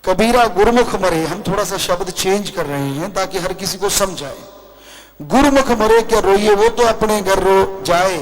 कबीरा गुरुमुख मरे, हम थोड़ा सा शब्द चेंज कर रहे हैं ताकि हर किसी को समझ आए। गुरुमुख मरे क्या रोइए वो तो अपने घर रो जाए,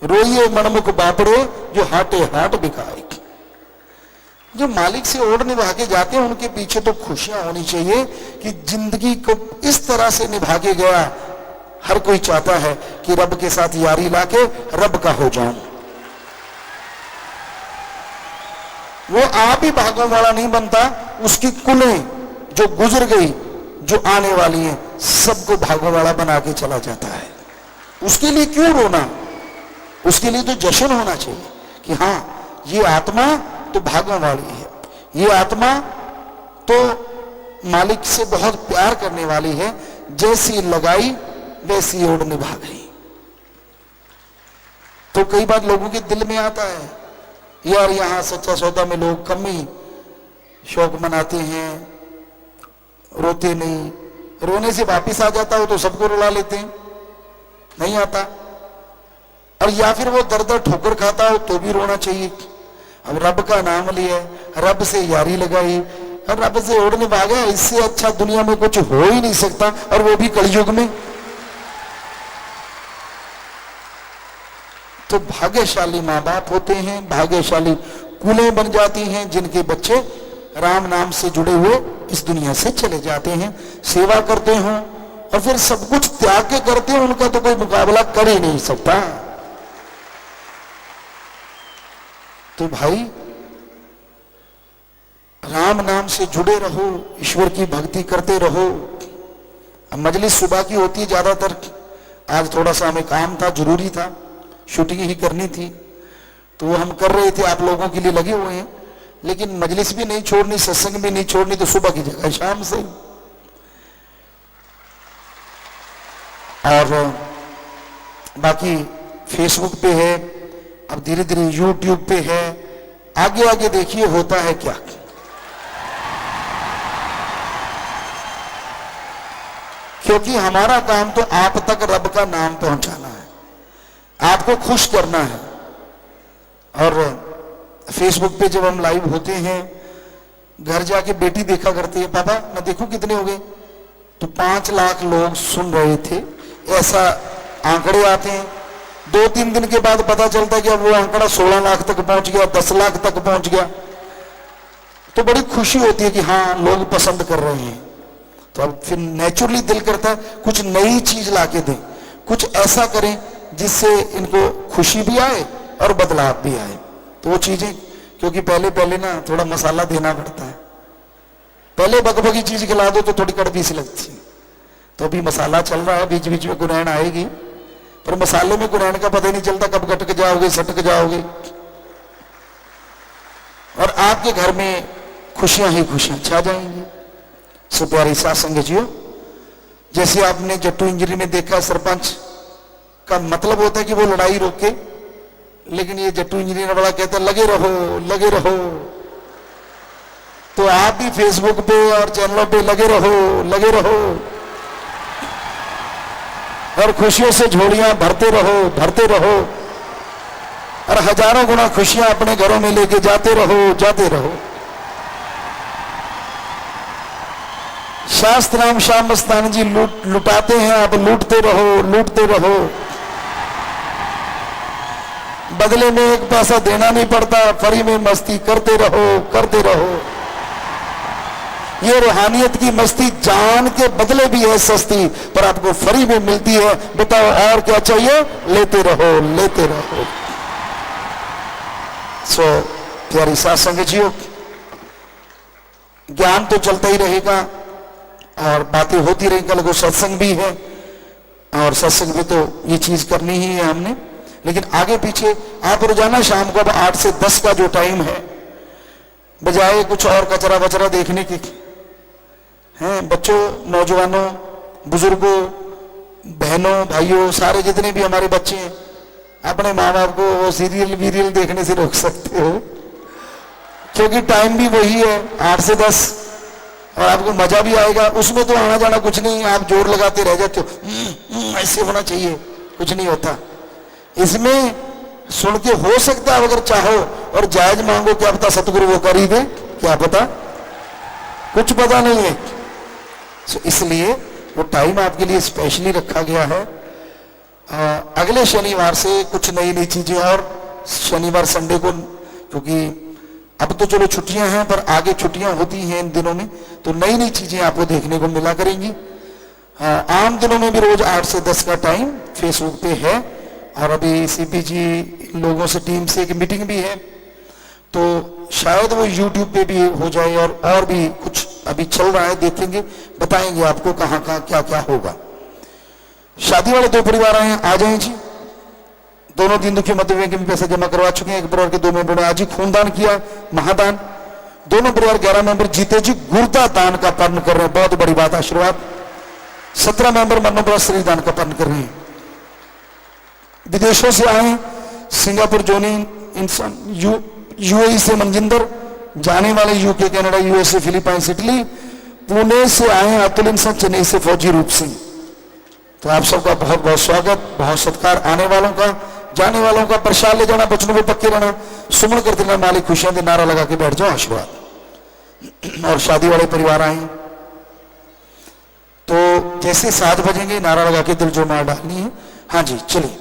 रोइए मनमुख बापड़े जो हाटे हाट बिकाए। जो मालिक से ओढ़ निभा के जाते हैं उनके पीछे तो खुशियां होनी चाहिए कि जिंदगी को इस तरह से निभा के गया। हर कोई चाहता है कि रब के साथ यारी लाके रब का हो जाऊं। वो आप ही भागों वाला नहीं बनता, उसकी कुलें जो गुजर गई, जो आने वाली है, सबको भागों वाला बना के चला जाता है। उसके लिए क्यों रोना? उसके लिए तो जश्न होना चाहिए कि हाँ ये आत्मा तो भागों वाली है, ये आत्मा तो मालिक से बहुत प्यार करने वाली है, जैसी लगाई वैसी ओढ़ निभा गई। तो कई बार लोगों के दिल में आता है यार यहां सच्चा सौदा में लोग कम ही शौक मनाते हैं, रोते नहीं, रोने से वापिस आ जाता हो तो सबको रुला लेते हैं, नहीं आता। और या फिर वो दर दर ठोकर खाता हो तो भी रोना चाहिए। अब रब का नाम लिया, रब से यारी लगाई और रब से ओढ़ने भागा, इससे अच्छा दुनिया में कुछ हो ही नहीं सकता, और वो भी कलयुग में। तो भाग्यशाली माँ बाप होते हैं, भाग्यशाली कुलें बन जाती हैं जिनके बच्चे राम नाम से जुड़े हुए इस दुनिया से चले जाते हैं, सेवा करते हो और फिर सब कुछ त्याग के करते हैं, उनका तो कोई मुकाबला कर ही नहीं सकता। तो भाई राम नाम से जुड़े रहो, ईश्वर की भक्ति करते रहो। मजलिस सुबह की होती है ज्यादातर, आज थोड़ा सा हमें काम था, जरूरी था, शूटिंग ही करनी थी तो वो हम कर रहे थे, आप लोगों के लिए लगे हुए हैं। लेकिन मजलिस भी नहीं छोड़नी, सत्संग भी नहीं छोड़नी, तो सुबह की जगह शाम से। और बाकी फेसबुक पे है, अब धीरे धीरे यूट्यूब पे है, आगे आगे देखिए होता है क्या। क्योंकि हमारा काम तो आप तक रब का नाम पहुंचाना है, आपको खुश करना है। और फेसबुक पे जब हम लाइव होते हैं, घर जाके बेटी देखा करती है, पापा मैं देखूं कितने हो गए, तो 5 लाख लोग सुन रहे थे, ऐसा आंकड़े आते हैं। 2-3 दिन के बाद पता चलता है कि अब वो आंकड़ा 16 लाख तक पहुंच गया, 10 लाख तक पहुंच गया। तो बड़ी खुशी होती है कि हाँ लोग पसंद कर रहे हैं। तो अब फिर नेचुरली दिल करता है कुछ नई चीज लाके दें, कुछ ऐसा करें जिससे इनको खुशी भी आए और बदलाव भी आए। तो वो चीजें, क्योंकि पहले पहले ना थोड़ा मसाला देना पड़ता है, पहले बकबकी चीज खिला दो तो थोड़ी कड़वी सी लगती है। तो अभी मसाला चल रहा है, बीच बीच में गुनैन आएगी, पर मसाले में गुनैन का पता ही नहीं चलता कब गटक जाओगे, सटक जाओगे। और आपके घर में खुशियां ही खुशियां छा जाएंगी। सो प्यारी साथ संगतियों, जैसे आपने जट्टू इंजरी में देखा, सरपंच का मतलब होता है कि वो लड़ाई रोके, लेकिन ये जट्टू इंजीनियर वाला कहता है लगे रहो लगे रहो। तो आप भी फेसबुक पे और चैनलों पे लगे रहो लगे रहो, और खुशियों से झोलियां भरते रहो, और हजारों गुना खुशियां अपने घरों में लेके जाते रहो। शास्त्राम श्याम मस्तान जी लुटाते हैं, आप लूटते रहो। बदले में एक पैसा देना नहीं पड़ता, फ्री में मस्ती करते रहो। ये रूहानियत की मस्ती जान के बदले भी है सस्ती, पर आपको फ्री में मिलती है। बताओ और क्या चाहिए? लेते रहो। सो प्यारी साथ संगतियों, ज्ञान तो चलता ही रहेगा और बातें होती रहेंगी। कल को सत्संग भी है, और सत्संग में तो ये चीज करनी ही है हमने। लेकिन आगे पीछे आप रोजाना शाम को अब 8 से 10 का जो टाइम है, बजाय कुछ और कचरा बचरा देखने की, हैं बच्चों, नौजवानों, बुजुर्गों, बहनों, भाइयों, सारे जितने भी हमारे बच्चे हैं, अपने माँ बाप को वो सीरियल देखने से रोक सकते हो, क्योंकि टाइम भी वही है 8 से 10, और आपको मजा भी आएगा। उसमें तो आना जाना कुछ नहीं, आप जोर लगाते रह जाते हो, ऐसे होना चाहिए, कुछ नहीं होता। इसमें सुन के हो सकता है अगर चाहो और जायज मांगो, क्या पता सतगुरु वो कर ही दे, क्या पता। कुछ पता नहीं है। तो इसलिए वो टाइम आपके लिए स्पेशली रखा गया है। अगले शनिवार से कुछ नई नई चीजें, और शनिवार संडे को, क्योंकि अब तो चलो छुट्टियां हैं पर आगे छुट्टियां होती हैं इन दिनों में, तो नई नई चीजें आपको देखने को मिला करेंगी। आम दिनों में भी रोज 8 से 10 का टाइम फेसबुक पे है, और अभी सीपीजी लोगों से टीम से एक मीटिंग भी है, तो शायद वो यूट्यूब पे भी हो जाए, और भी कुछ अभी चल रहा है, देखेंगे, बताएंगे आपको कहाँ कहाँ क्या क्या होगा। शादी वाले 2 परिवार आए हैं, आ जाए जी। दोनों दीन दुखी मध्य बैंक में पैसा जमा करवा चुके हैं। एक परिवार के 2 मेंबरों ने आज ही खूनदान किया, महादान। दोनों परिवार 11 मेंबर जीते जी गुर्दा दान का पालन कर रहे हैं, बहुत बड़ी बात, आशीर्वाद। 17 मेंबर मरणोपरांत शरीर दान का पालन कर रहे हैं। विदेशों से आए सिंगापुर जोनी इंसान, यूएई से मनजिंदर, जाने वाले UK, Canada, USA, Philippines, Italy. Pune से आए अतुल इंसान, चेन्नई से फौजी रूप सिंह। तो आप सबका बहुत बहुत स्वागत, बहुत सत्कार। आने वालों का, जाने वालों का प्रसाद ले जाना, बचनों को पक्के रहना, सुमन करते रहना, मालिक खुशियां दे, नारा लगा के बैठ जाओ, आशीर्वाद। और शादी वाले परिवार आए तो जैसे 7 बजेंगे नारा लगा के दिल जो मार डालनी है। हाँ जी, चलिए।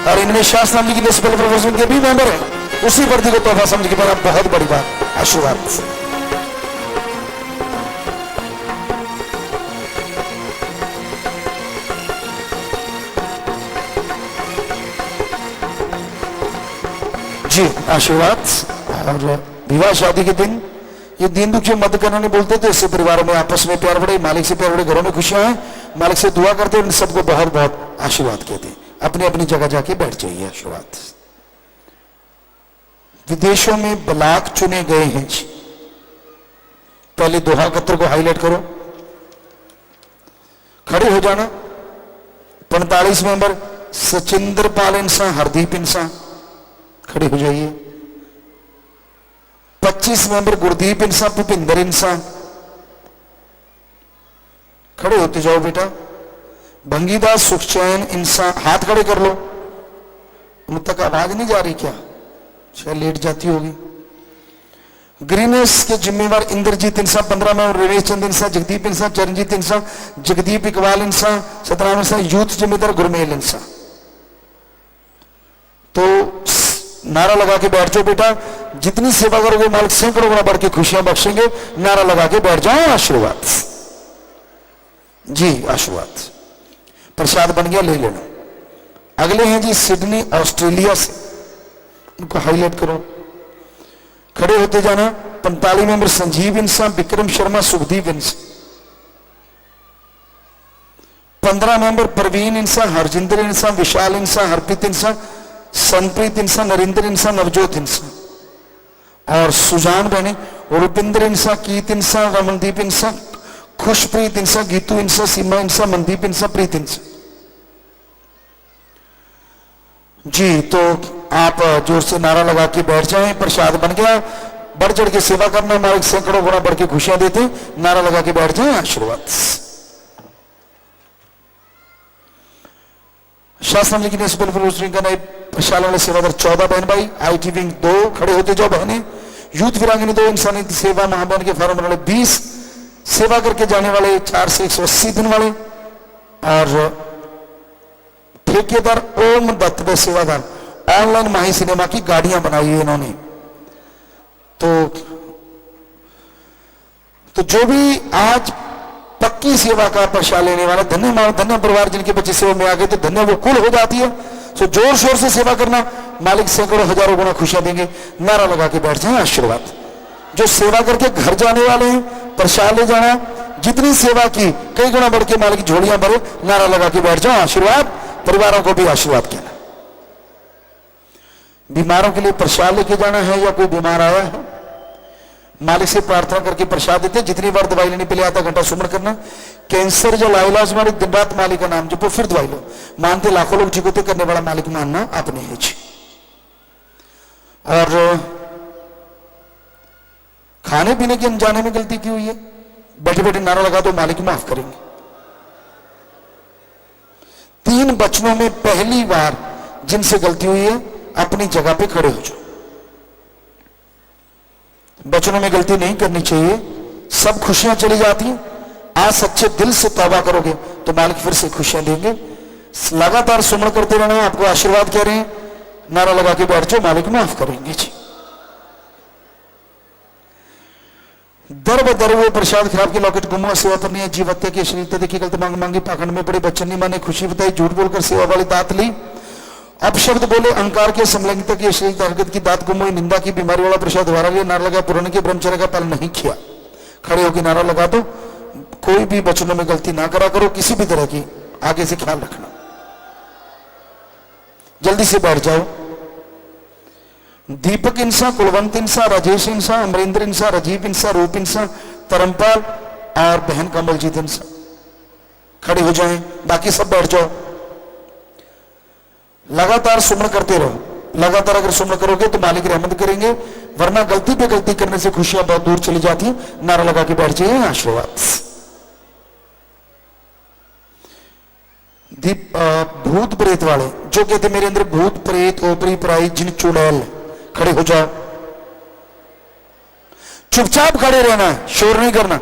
और इनमें शास्त्र जी की डिस्पल प्रोफेशन के भी मेंबर हैं, उसी वर्दी को तोहफा समझ के बड़ा बहुत बड़ी बात, आशीर्वाद। जी आशीर्वाद। और विवाह शादी के दिन ये दीन दुखी मदद करने बोलते थे, इससे परिवारों में आपस में प्यार बढ़े, मालिक से प्यार बढ़े, घरों में खुशियां हैं, मालिक से दुआ करते हैं, सबको बहुत बहुत आशीर्वाद कहते हैं। अपनी अपनी जगह जाके बैठ जाइए, आशीर्वाद। विदेशों में ब्लॉक चुने गए हैं जी। पहले दोहा कत्र को हाईलाइट करो, खड़े हो जाना। 45 मेंबर सचिंद्र पाल इंसान, हरदीप इंसान, खड़े हो जाइए। 25 मेंबर गुरदीप इंसान, भूपिंदर इंसान, खड़े होते जाओ बेटा। भंगीदास सुखचैन इंसान, हाथ खड़े कर लो। उन तक आवाज नहीं जा रही क्या? शायद लेट जाती होगी। ग्रीनेस के जिम्मेवार इंद्रजीत इंसान, 15 में रमेश चंद इंसान, जगदीप इंसान, चरणजीत इंसान, जगदीप इकबाल इंसान, 17 इंसान, यूथ जिम्मेदार गुरमेल इंसान। तो नारा लगा के बैठ जाओ बेटा, जितनी सेवा करोगे मालिक सैकड़ों गुना बढ़ के खुशियां बख्शेंगे। नारा लगा के बैठ जाओ, आशीर्वाद जी, आशीर्वाद। प्रसाद बन गया, ले लेना। अगले हैं जी सिडनी ऑस्ट्रेलिया से, उनको हाईलाइट करो, खड़े होते जाना। 45 मेंबर संजीव इंसान, विक्रम शर्मा, सुखदीप इंसान। 15 मेंबर प्रवीण इंसान, हरजिंदर इंसान, विशाल इंसान, हरप्रीत इंसान, संप्रीत इंसान, नरेंद्र इंसान, नवजोत इंसान। और सुजान बहने रुपिंदर इंसान, कीत इंसान, रमनदीप इंसान, खुशप्रीत इंसान, गीतू इंसान, सीमा इंसान, मनदीप इंसान, प्रीत इंसान। जी, तो आप जोर से नारा लगा के बैठ जाएं। प्रसाद बन गया, बढ़ चढ़ के सेवा करना, मालिक सैकड़ों गुना बढ़ के खुशियां देते। नारा लगा के बैठ जाएं, आशीर्वाद। शास्त्र लिखी का प्रशाल वाले सेवादार 14 बहन भाई, आईटी विंग 2, खड़े होते जाओ बहने। यूथ वीरांगनी 2, इंसानी सेवा महाबहन के फार्म वाले 20, सेवा करके जाने वाले 4 से 180 दिन वाले। और ठेकेदार ओम दत्त व सेवादार, ऑनलाइन माही सिनेमा की गाड़ियां बनाई है इन्होंने। तो जो भी आज पक्की सेवा का प्रसाद लेने वाला, धन्य धन्य परिवार जिनके बच्चे सेवा में आ गए, तो धन्य वो कुल हो जाती है। तो जोर शोर से सेवा करना, मालिक सैकड़ों हजारों गुना खुशियां देंगे। नारा लगा के बैठ जाए, आशीर्वाद। जो सेवा करके घर जाने वाले हैं, प्रसाद ले जाना, जितनी सेवा की कई गुना बढ़ के मालिक झोलियां भरे। नारा लगा के बैठ जाओ, आशीर्वाद। परिवारों को भी आशीर्वाद कहना। बीमारों के लिए प्रसाद लेके जाना है, या कोई बीमार आया है, मालिक से प्रार्थना करके प्रसाद देते। जितनी बार दवाई लेने पहले आधा घंटा सुमन करना। कैंसर जो लाइलाज मालिक, दिन रात मालिक का नाम जपो, फिर दवाई लो। मानते लाखों लोग ठीक होते, करने वाला मालिक मानना अपने है जी। और खाने पीने के अनजाने में गलती की हुई है, बैठे बैठे नारा लगा दो, मालिक माफ करेंगे। 3 बचनों में पहली बार जिनसे गलती हुई है, अपनी जगह पे खड़े हो जाओ। बचनों में गलती नहीं करनी चाहिए, सब खुशियां चली जाती हैं। आज सच्चे दिल से तौबा करोगे तो मालिक फिर से खुशियां देंगे। लगातार सुमन करते रहना, आपको आशीर्वाद कह रहे हैं, नारा लगा के बैठ जाओ, मालिक माफ करेंगे जी। दर बदर वो प्रसाद खराब की लॉकेट गुम्मा सेवा पर नहीं है, जीव हत्या की अश्लीलता देखी, गलत मांग मांगी, पाखंड में पड़े, बच्चन नहीं माने, खुशी बताई, झूठ बोलकर सेवा वाली दात ली, अपशब्द बोले, अहंकार के, समलैंगिकता की, अश्लीलता हरकत की, दात गुम हुई, निंदा की, बीमारी वाला प्रसाद दोबारा लिया, नारा लगा, पुराने के ब्रह्मचर्य का पालन नहीं किया। खड़े होकर नारा लगा दो, कोई भी बचनों में गलती ना करा करो, किसी भी तरह की, आगे से ख्याल रखना। जल्दी से बैठ जाओ। दीपक इंसा, कुलवंत इंसा, राजेश इंसा, अमरेंद्र इंसा, राजीव इंसा, रूप इंसा, तरमपाल और बहन कमलजीत इंसा खड़े हो जाएं, बाकी सब बैठ जाओ। लगातार सुमन करते रहो। लगातार अगर सुमन करोगे तो मालिक रहमत करेंगे, वरना गलती पे गलती करने से खुशियां बहुत दूर चली जाती हैं। नारा लगा के बैठ जाइए, आशीर्वाद। भूत प्रेत वाले जो कहते मेरे अंदर भूत प्रेत ओपरी पराई जिन चुड़ैल, खड़े हो जाओ। चुपचाप खड़े रहना है, शोर नहीं करना।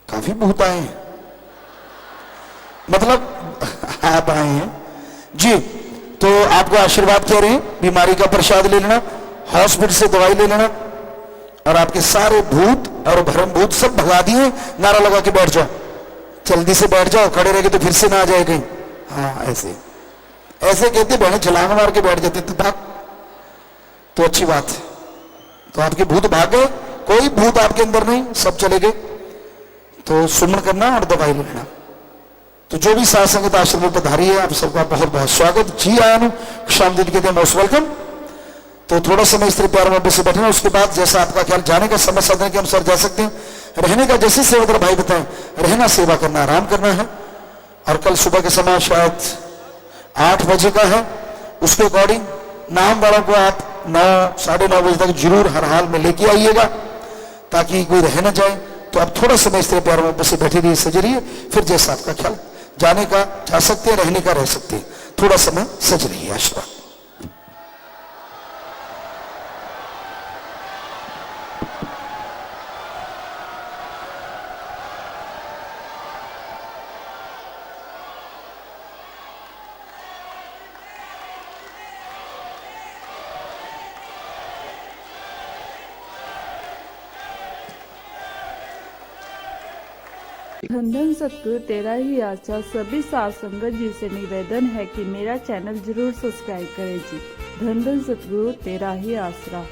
काफी भूत आए हैं, मतलब आप आए हैं जी, तो आपको आशीर्वाद कह रहे हैं, बीमारी का प्रसाद ले लेना, हॉस्पिटल से दवाई ले लेना, और आपके सारे भूत और भ्रम भूत सब भगा दिए। नारा लगा के बैठ जाओ, जल्दी से बैठ जाओ, खड़े रह के तो फिर से ना आ जाए कहीं। हाँ, ऐसे ऐसे कहते बहने छलांग मार के बैठ जाते तो अच्छी बात है। तो आपके भूत भाग गए, कोई भूत आपके अंदर नहीं, सब चले गए। तो सुमन करना और दवाई लेना। तो जो भी साथ संगत आश्रम में पधारी है, आप सबका बहुत बहुत स्वागत। जी आया शाम दिन कहते हैं मोस्ट वेलकम। तो थोड़ा समय इस तरह प्यार में से बैठना, उसके बाद जैसा आपका ख्याल, जाने का समय साधने के अनुसार जा सकते हैं। रहने का जैसे सेवादार भाई बताएं, रहना, सेवा करना, आराम करना है। और कल सुबह के समय शायद 8 बजे का है, उसके अकॉर्डिंग नाम वालों को आप 9, साढ़े 9 बजे तक जरूर हर हाल में लेके आइएगा, ताकि कोई रह न जाए। तो आप थोड़ा समय इस तरह प्यार में से बैठे रहिए, सजे रहिए, फिर जैसा आपका ख्याल, जाने का जा सकते हैं, रहने का रह सकते हैं, थोड़ा समय सज रहिए। आशीर्वाद। धन धन सतगुरु तेरा ही आशा। सभी साथ संगत जी से निवेदन है कि मेरा चैनल जरूर सब्सक्राइब करें जी। धन धन सतगुरु तेरा ही आसरा।